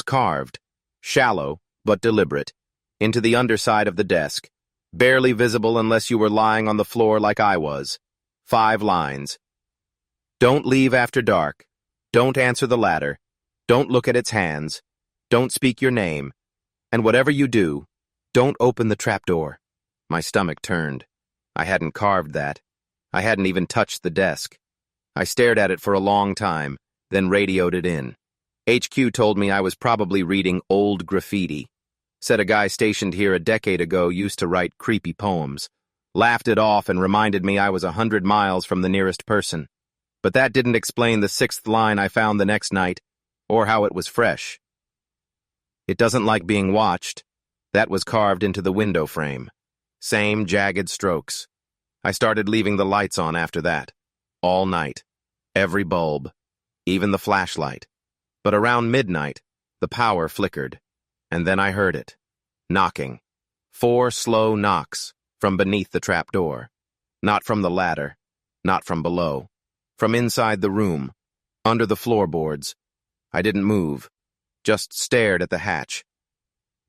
carved, shallow but deliberate, into the underside of the desk, barely visible unless you were lying on the floor like I was. 5 lines. Don't leave after dark. Don't answer the ladder. Don't look at its hands. Don't speak your name. And whatever you do, don't open the trapdoor. My stomach turned. I hadn't carved that. I hadn't even touched the desk. I stared at it for a long time, then radioed it in. HQ told me I was probably reading old graffiti. Said a guy stationed here a decade ago used to write creepy poems. Laughed it off and reminded me I was 100 miles from the nearest person. But that didn't explain the 6th line I found the next night, or how it was fresh. It doesn't like being watched. That was carved into the window frame. Same jagged strokes. I started leaving the lights on after that. All night. Every bulb. Even the flashlight. But around midnight, the power flickered. And then I heard it. Knocking. 4 slow knocks from beneath the trapdoor. Not from the ladder. Not from below. From inside the room. Under the floorboards. I didn't move. Just stared at the hatch.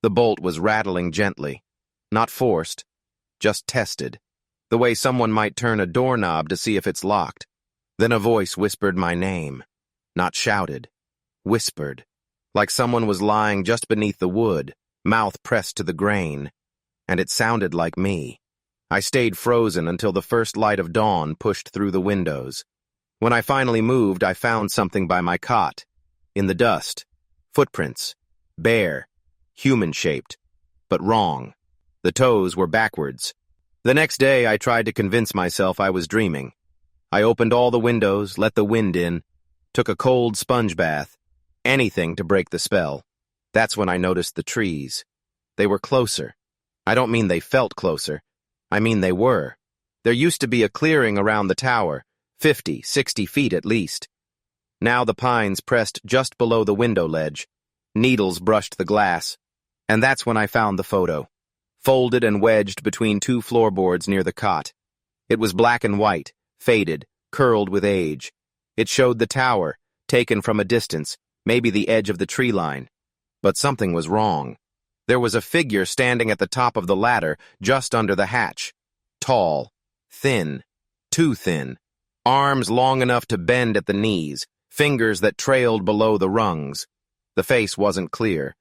The bolt was rattling gently. Not forced. Just tested. The way someone might turn a doorknob to see if it's locked. Then a voice whispered my name. Not shouted. Whispered. Like someone was lying just beneath the wood, mouth pressed to the grain. And it sounded like me. I stayed frozen until the first light of dawn pushed through the windows. When I finally moved, I found something by my cot. In the dust. Footprints. Bare. Human-shaped. But wrong. The toes were backwards. The next day, I tried to convince myself I was dreaming. I opened all the windows, let the wind in, took a cold sponge bath. Anything to break the spell. That's when I noticed the trees. They were closer. I don't mean they felt closer. I mean they were. There used to be a clearing around the tower, 50, 60 feet at least. Now the pines pressed just below the window ledge. Needles brushed the glass. And that's when I found the photo. Folded and wedged between 2 floorboards near the cot. It was black and white, faded, curled with age. It showed the tower, taken from a distance, maybe the edge of the tree line. But something was wrong. There was a figure standing at the top of the ladder, just under the hatch. Tall, thin, too thin. Arms long enough to bend at the knees, fingers that trailed below the rungs. The face wasn't clear,